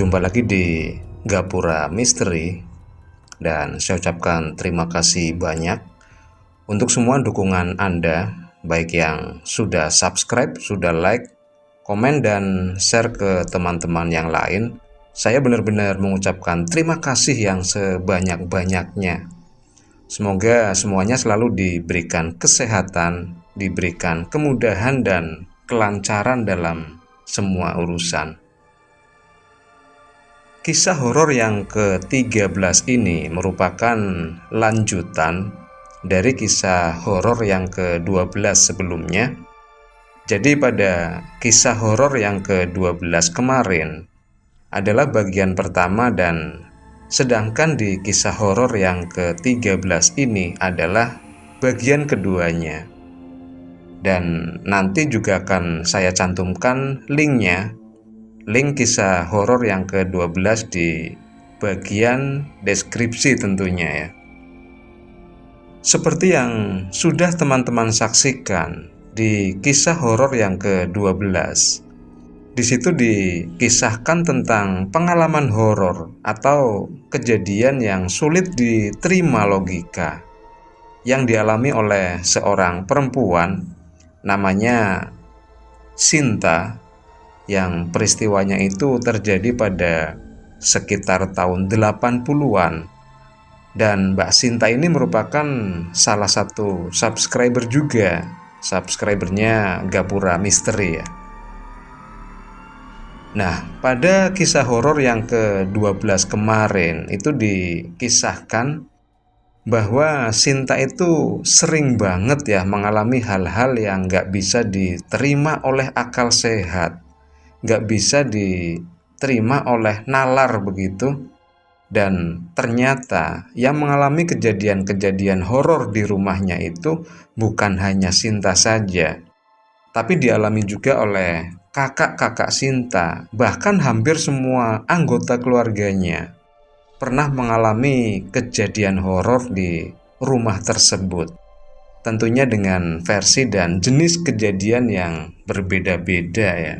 Jumpa lagi di Gapura Misteri, dan saya ucapkan terima kasih banyak untuk semua dukungan Anda, baik yang sudah subscribe, sudah like, komen, dan share ke teman-teman yang lain. Saya benar-benar mengucapkan terima kasih yang sebanyak-banyaknya. Semoga semuanya selalu diberikan kesehatan, diberikan kemudahan dan kelancaran dalam semua urusan. Kisah horor yang ke-13 ini merupakan lanjutan dari kisah horor yang ke-12 sebelumnya. Jadi pada kisah horor yang ke-12 kemarin adalah bagian pertama, dan sedangkan di kisah horor yang ke-13 ini adalah bagian keduanya. Dan nanti juga akan saya cantumkan linknya, link kisah horor yang ke-12 di bagian deskripsi tentunya ya. Seperti yang sudah teman-teman saksikan di kisah horor yang ke-12, di situ dikisahkan tentang pengalaman horor atau kejadian yang sulit diterima logika yang dialami oleh seorang perempuan namanya Sinta, yang peristiwanya itu terjadi pada sekitar tahun 80-an. Dan Mbak Sinta ini merupakan salah satu subscriber juga, subscribernya Gapura Misteri ya. Nah, pada kisah horor yang ke-12 kemarin itu dikisahkan bahwa Sinta itu sering banget ya mengalami hal-hal yang gak bisa diterima oleh akal sehat, gak bisa diterima oleh nalar begitu. Dan ternyata yang mengalami kejadian-kejadian horor di rumahnya itu bukan hanya Sinta saja, tapi dialami juga oleh kakak-kakak Sinta. Bahkan hampir semua anggota keluarganya pernah mengalami kejadian horor di rumah tersebut. Tentunya dengan versi dan jenis kejadian yang berbeda-beda ya.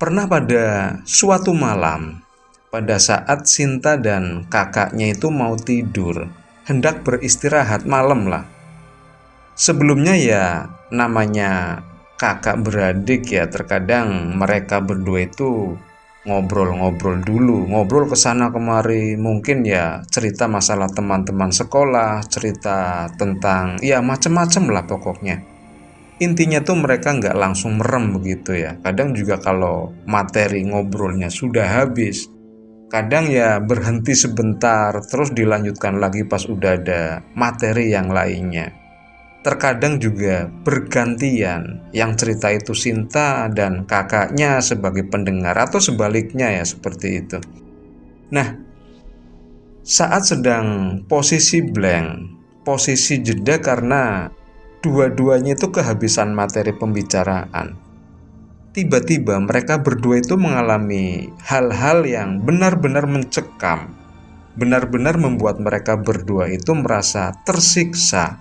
Pernah pada suatu malam, pada saat Sinta dan kakaknya itu mau tidur, hendak beristirahat malam lah. Sebelumnya ya namanya kakak beradik ya, terkadang mereka berdua itu ngobrol-ngobrol dulu, ngobrol kesana kemari, mungkin ya cerita masalah teman-teman sekolah, cerita tentang ya macem-macem lah pokoknya. Intinya tuh mereka nggak langsung merem begitu ya. Kadang juga kalau materi ngobrolnya sudah habis, kadang ya berhenti sebentar terus dilanjutkan lagi pas udah ada materi yang lainnya. Terkadang juga bergantian, yang cerita itu Sinta dan kakaknya sebagai pendengar atau sebaliknya ya, seperti itu. Nah, saat sedang posisi blank, posisi jeda karena dua-duanya itu kehabisan materi pembicaraan, tiba-tiba mereka berdua itu mengalami hal-hal yang benar-benar mencekam, benar-benar membuat mereka berdua itu merasa tersiksa.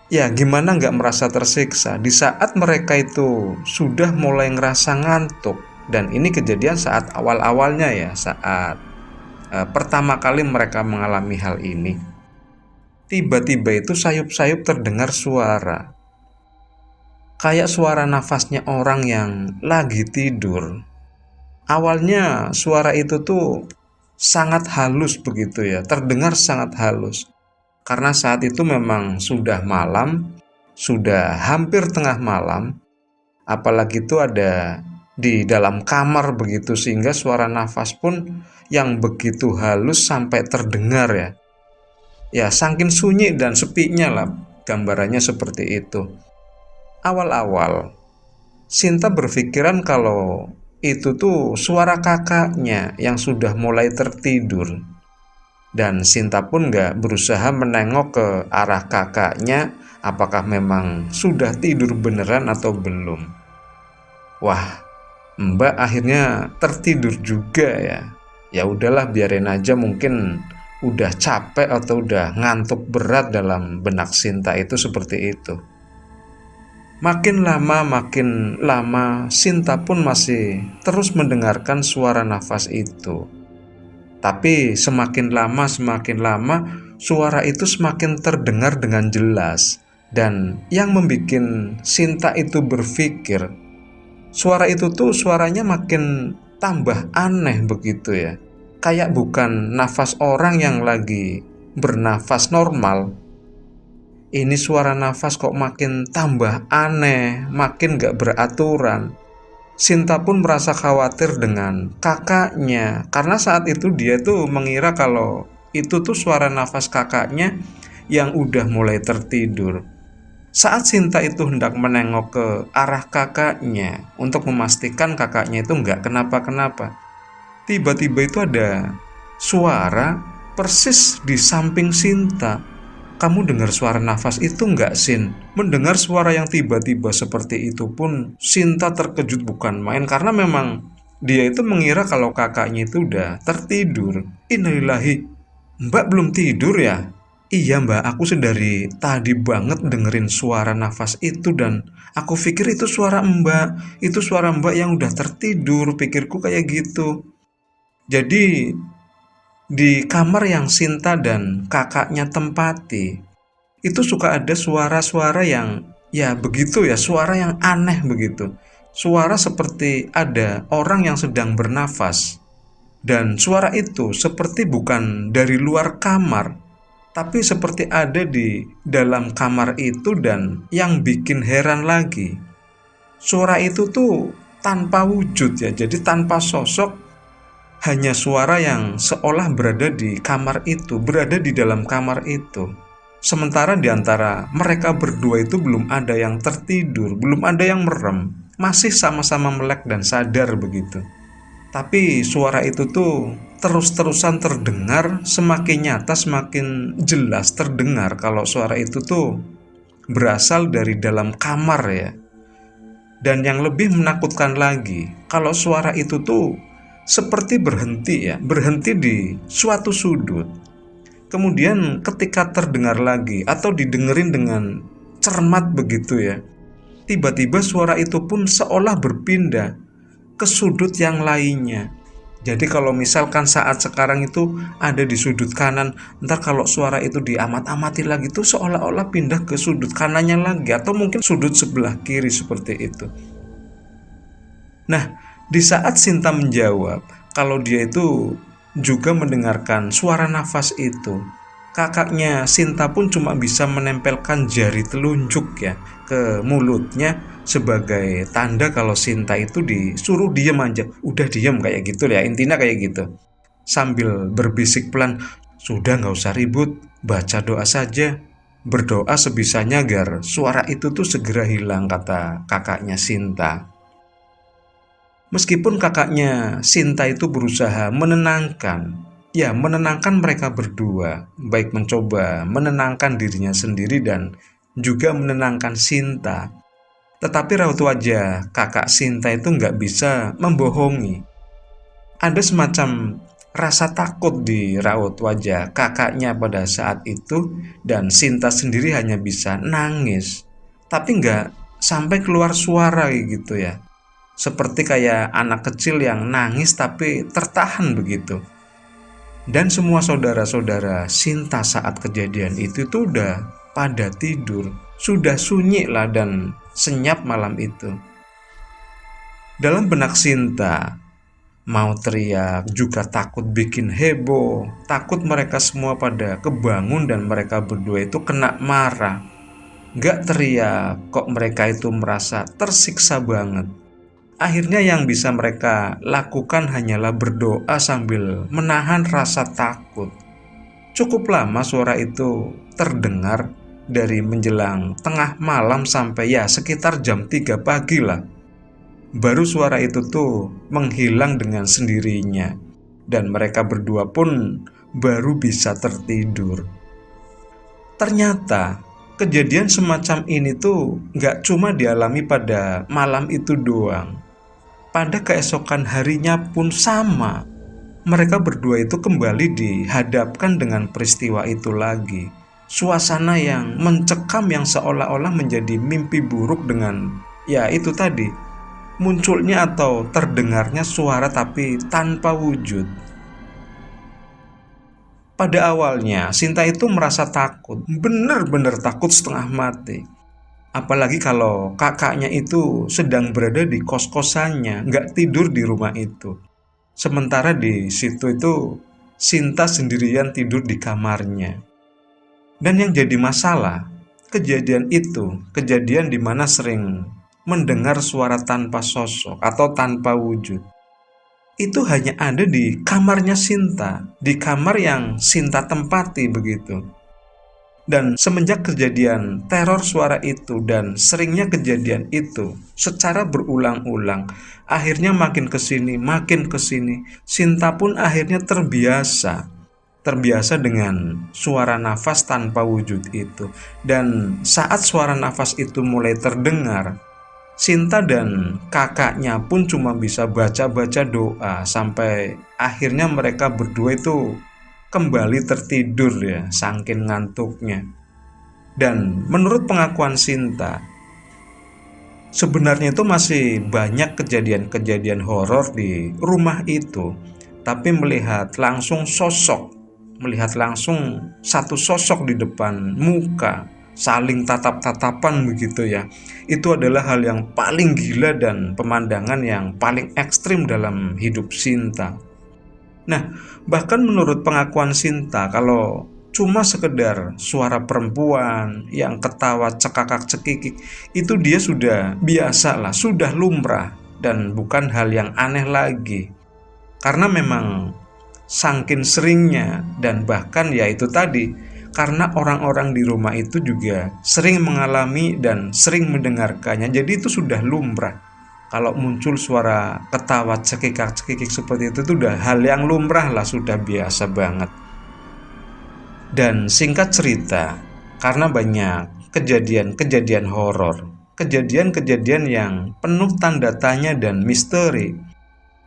Ya gimana nggak merasa tersiksa di saat mereka itu sudah mulai ngerasa ngantuk. Dan ini kejadian saat awal-awalnya ya, saat pertama kali mereka mengalami hal ini. Tiba-tiba itu sayup-sayup terdengar suara, kayak suara nafasnya orang yang lagi tidur. Awalnya suara itu tuh sangat halus begitu ya, terdengar sangat halus. Karena saat itu memang sudah malam, sudah hampir tengah malam, apalagi itu ada di dalam kamar begitu, sehingga suara nafas pun yang begitu halus sampai terdengar ya. Ya saking sunyi dan sepinya lah, gambarannya seperti itu. Awal-awal Sinta berpikiran kalau itu tuh suara kakaknya yang sudah mulai tertidur. Dan Sinta pun gak berusaha menengok ke arah kakaknya, apakah memang sudah tidur beneran atau belum. Wah, Mbak akhirnya tertidur juga ya. Ya udahlah, biarin aja, mungkin udah capek atau udah ngantuk berat, dalam benak Sinta itu seperti itu. Makin lama, Sinta pun masih terus mendengarkan suara nafas itu. Tapi semakin lama, suara itu semakin terdengar dengan jelas. Dan yang membuat Sinta itu berpikir, suara itu tuh suaranya makin tambah aneh begitu ya. Kayak bukan nafas orang yang lagi bernafas normal. Ini suara nafas kok makin tambah aneh, makin gak beraturan. Sinta pun merasa khawatir dengan kakaknya, karena saat itu dia tuh mengira kalau itu tuh suara nafas kakaknya yang udah mulai tertidur. Saat Sinta itu hendak menengok ke arah kakaknya untuk memastikan kakaknya itu nggak kenapa-kenapa, tiba-tiba itu ada suara persis di samping Sinta. Kamu dengar suara nafas itu nggak, Sin? Mendengar suara yang tiba-tiba seperti itu pun Sinta terkejut bukan main, karena memang dia itu mengira kalau kakaknya itu udah tertidur. Innalillahi, Mbak belum tidur ya? Iya Mbak, aku sedari tadi banget dengerin suara nafas itu dan aku pikir itu suara Mbak. Itu suara Mbak yang udah tertidur, pikirku kayak gitu. Jadi di kamar yang Sinta dan kakaknya tempati, itu suka ada suara-suara yang ya begitu ya, suara yang aneh begitu. Suara seperti ada orang yang sedang bernafas. Dan suara itu seperti bukan dari luar kamar, tapi seperti ada di dalam kamar itu. Dan yang bikin heran lagi, suara itu tuh tanpa wujud ya, jadi tanpa sosok, hanya suara yang seolah berada di kamar itu, berada di dalam kamar itu. Sementara di antara mereka berdua itu belum ada yang tertidur, belum ada yang merem, masih sama-sama melek dan sadar begitu. Tapi suara itu tuh terus-terusan terdengar, semakin nyata, semakin jelas terdengar kalau suara itu tuh berasal dari dalam kamar ya. Dan yang lebih menakutkan lagi, kalau suara itu tuh seperti berhenti di suatu sudut. Kemudian ketika terdengar lagi atau didengerin dengan cermat begitu ya, tiba-tiba suara itu pun seolah berpindah ke sudut yang lainnya. Jadi kalau misalkan saat sekarang itu ada di sudut kanan, ntar kalau suara itu diamat-amati lagi tuh seolah-olah pindah ke sudut kanannya lagi, atau mungkin sudut sebelah kiri seperti itu. Nah, di saat Sinta menjawab kalau dia itu juga mendengarkan suara nafas itu, kakaknya Sinta pun cuma bisa menempelkan jari telunjuk ya ke mulutnya sebagai tanda kalau Sinta itu disuruh diam aja. Udah diam kayak gitu ya, intinya kayak gitu. Sambil berbisik pelan, sudah nggak usah ribut, baca doa saja. Berdoa sebisanya agar suara itu tuh segera hilang, kata kakaknya Sinta. Meskipun kakaknya Sinta itu berusaha menenangkan mereka berdua, baik mencoba menenangkan dirinya sendiri dan juga menenangkan Sinta. Tetapi raut wajah kakak Sinta itu nggak bisa membohongi. Ada semacam rasa takut di raut wajah kakaknya pada saat itu, dan Sinta sendiri hanya bisa nangis, tapi nggak sampai keluar suara gitu ya. Seperti kayak anak kecil yang nangis tapi tertahan begitu. Dan semua saudara-saudara Sinta saat kejadian itu tuh udah pada tidur, sudah sunyi lah dan senyap malam itu. Dalam benak Sinta, mau teriak juga takut bikin heboh, takut mereka semua pada kebangun dan mereka berdua itu kena marah. Gak teriak, kok mereka itu merasa tersiksa banget. Akhirnya yang bisa mereka lakukan hanyalah berdoa sambil menahan rasa takut. Cukup lama suara itu terdengar, dari menjelang tengah malam sampai ya sekitar jam 3 pagi lah. Baru suara itu tuh menghilang dengan sendirinya, dan mereka berdua pun baru bisa tertidur. Ternyata kejadian semacam ini tuh gak cuma dialami pada malam itu doang. Pada keesokan harinya pun sama. Mereka berdua itu kembali dihadapkan dengan peristiwa itu lagi. suasana yang mencekam yang seolah-olah menjadi mimpi buruk dengan ya itu tadi, munculnya atau terdengarnya suara tapi tanpa wujud. Pada awalnya Sinta itu merasa takut, benar-benar takut setengah mati. Apalagi kalau kakaknya itu sedang berada di kos-kosannya, nggak tidur di rumah itu. Sementara di situ itu Sinta sendirian tidur di kamarnya. Dan yang jadi masalah, kejadian itu, kejadian di mana sering mendengar suara tanpa sosok atau tanpa wujud, itu hanya ada di kamarnya Sinta, di kamar yang Sinta tempati begitu. Dan semenjak kejadian teror suara itu dan seringnya kejadian itu secara berulang-ulang, akhirnya makin kesini, Sinta pun akhirnya terbiasa dengan suara nafas tanpa wujud itu. Dan saat suara nafas itu mulai terdengar, Sinta dan kakaknya pun cuma bisa baca-baca doa sampai akhirnya mereka berdua itu kembali tertidur ya, saking ngantuknya. Dan menurut pengakuan Sinta, sebenarnya itu masih banyak kejadian-kejadian horor di rumah itu, tapi melihat langsung satu sosok di depan muka, saling tatap-tatapan begitu ya, itu adalah hal yang paling gila dan pemandangan yang paling ekstrim dalam hidup Sinta. Nah, bahkan menurut pengakuan Sinta, kalau cuma sekedar suara perempuan yang ketawa cekakak-cekikik, itu dia sudah biasa lah, sudah lumrah, dan bukan hal yang aneh lagi. Karena memang saking seringnya, dan bahkan ya itu tadi, karena orang-orang di rumah itu juga sering mengalami dan sering mendengarkannya, jadi itu sudah lumrah. Kalau muncul suara ketawa cekikak-cekikik seperti itu tuh udah hal yang lumrah lah, sudah biasa banget. Dan singkat cerita, karena banyak kejadian-kejadian horor, kejadian-kejadian yang penuh tanda tanya dan misteri,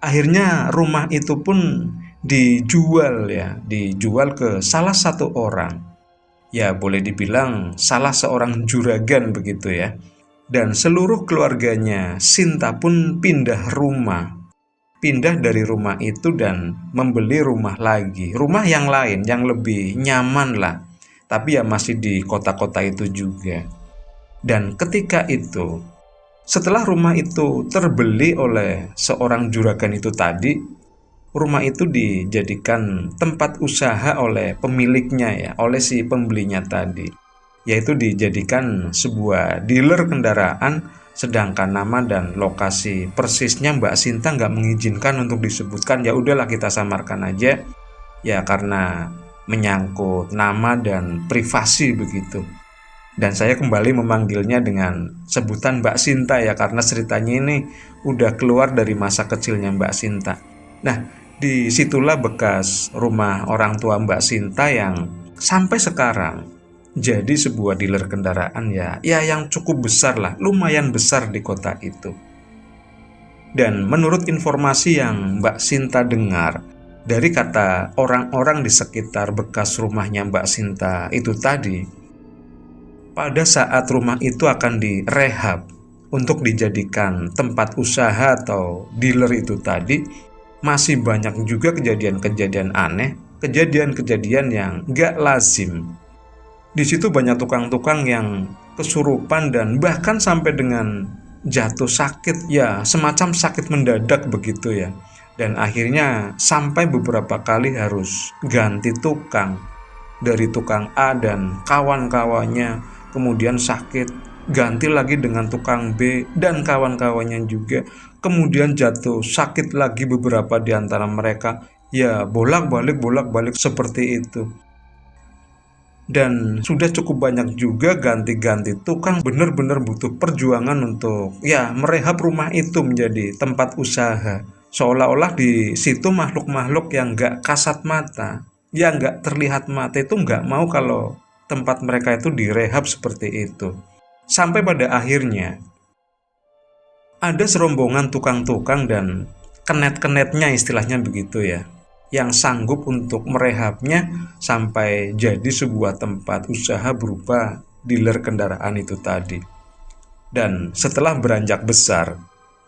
akhirnya rumah itu pun dijual ke salah satu orang. Ya boleh dibilang salah seorang juragan begitu ya. Dan seluruh keluarganya Sinta pun pindah dari rumah itu dan membeli rumah lagi, rumah yang lain yang lebih nyaman lah, tapi ya masih di kota-kota itu juga. Dan ketika itu, setelah rumah itu terbeli oleh seorang juragan itu tadi, rumah itu dijadikan tempat usaha oleh pemiliknya ya, oleh si pembelinya tadi, yaitu dijadikan sebuah dealer kendaraan, sedangkan nama dan lokasi persisnya Mbak Sinta nggak mengizinkan untuk disebutkan. Ya udahlah, kita samarkan aja ya, karena menyangkut nama dan privasi begitu. Dan saya kembali memanggilnya dengan sebutan Mbak Sinta ya, karena ceritanya ini udah keluar dari masa kecilnya Mbak Sinta. Nah, disitulah bekas rumah orang tua Mbak Sinta yang sampai sekarang jadi sebuah dealer kendaraan ya yang cukup besar lah, lumayan besar di kota itu. Dan menurut informasi yang Mbak Sinta dengar dari kata orang-orang di sekitar bekas rumahnya Mbak Sinta itu tadi, pada saat rumah itu akan direhab untuk dijadikan tempat usaha atau dealer itu tadi, masih banyak juga kejadian-kejadian aneh, kejadian-kejadian yang gak lazim. Di situ banyak tukang-tukang yang kesurupan dan bahkan sampai dengan jatuh sakit ya, semacam sakit mendadak begitu ya. Dan akhirnya sampai beberapa kali harus ganti tukang, dari tukang A dan kawan-kawannya, kemudian sakit, ganti lagi dengan tukang B dan kawan-kawannya juga, kemudian jatuh sakit lagi beberapa di antara mereka. Ya bolak-balik seperti itu. Dan sudah cukup banyak juga ganti-ganti tukang, benar-benar butuh perjuangan untuk ya merehab rumah itu menjadi tempat usaha. Seolah-olah di situ makhluk-makhluk yang gak kasat mata, yang gak terlihat mata itu gak mau kalau tempat mereka itu direhab seperti itu. Sampai pada akhirnya ada serombongan tukang-tukang dan kenet-kenetnya, istilahnya begitu ya, yang sanggup untuk merehabnya sampai jadi sebuah tempat usaha berupa dealer kendaraan itu tadi. Dan setelah beranjak besar,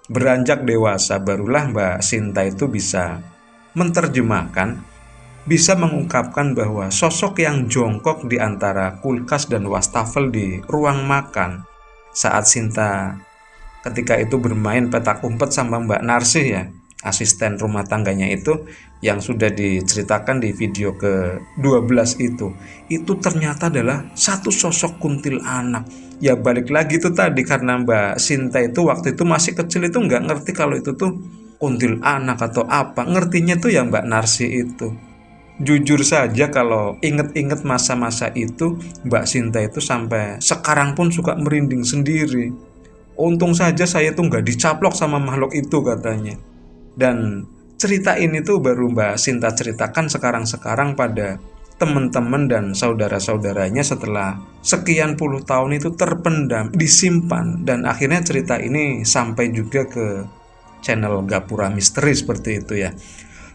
beranjak dewasa, barulah Mbak Sinta itu bisa menerjemahkan, bisa mengungkapkan bahwa sosok yang jongkok di antara kulkas dan wastafel di ruang makan saat Sinta ketika itu bermain petak umpet sama Mbak Narsih ya, asisten rumah tangganya itu, yang sudah diceritakan di video ke-12 itu ternyata adalah satu sosok kuntilanak. Ya balik lagi itu tadi, karena Mbak Sinta itu waktu itu masih kecil itu nggak ngerti kalau itu tuh kuntilanak atau apa, ngertinya tuh ya Mbak Narsih itu. Jujur saja kalau inget-inget masa-masa itu, Mbak Sinta itu sampai sekarang pun suka merinding sendiri. Untung saja saya tuh nggak dicaplok sama makhluk itu katanya. Dan cerita ini tuh baru Mbak Sinta ceritakan sekarang-sekarang pada teman-teman dan saudara-saudaranya setelah sekian puluh tahun itu terpendam, disimpan, dan akhirnya cerita ini sampai juga ke channel Gapura Misteri seperti itu ya.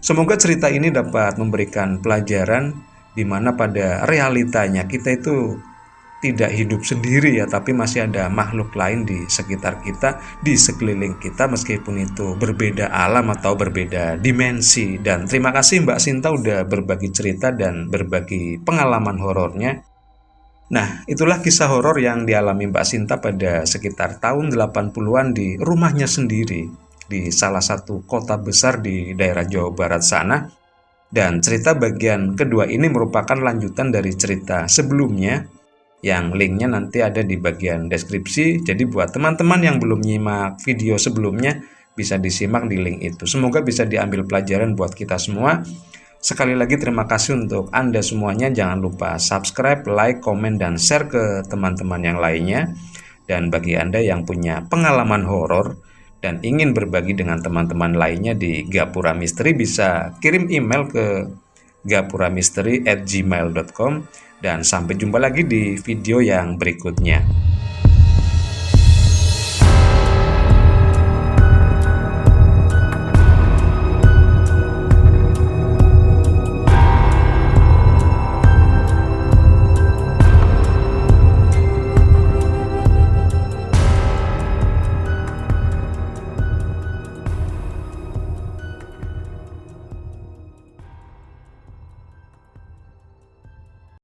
Semoga cerita ini dapat memberikan pelajaran di mana pada realitanya kita itu tidak hidup sendiri ya, tapi masih ada makhluk lain di sekitar kita, di sekeliling kita, meskipun itu berbeda alam atau berbeda dimensi. Dan terima kasih Mbak Sinta udah berbagi cerita dan berbagi pengalaman horornya. Nah, itulah kisah horor yang dialami Mbak Sinta pada sekitar tahun 80-an di rumahnya sendiri di salah satu kota besar di daerah Jawa Barat sana. Dan cerita bagian kedua ini merupakan lanjutan dari cerita sebelumnya, yang linknya nanti ada di bagian deskripsi. Jadi buat teman-teman yang belum nyimak video sebelumnya, bisa disimak di link itu. Semoga bisa diambil pelajaran buat kita semua. Sekali lagi terima kasih untuk Anda semuanya. Jangan lupa subscribe, like, komen, dan share ke teman-teman yang lainnya. Dan bagi Anda yang punya pengalaman horor dan ingin berbagi dengan teman-teman lainnya di Gapura Misteri, bisa kirim email ke gapuramisteri@gmail.com. Dan sampai jumpa lagi di video yang berikutnya.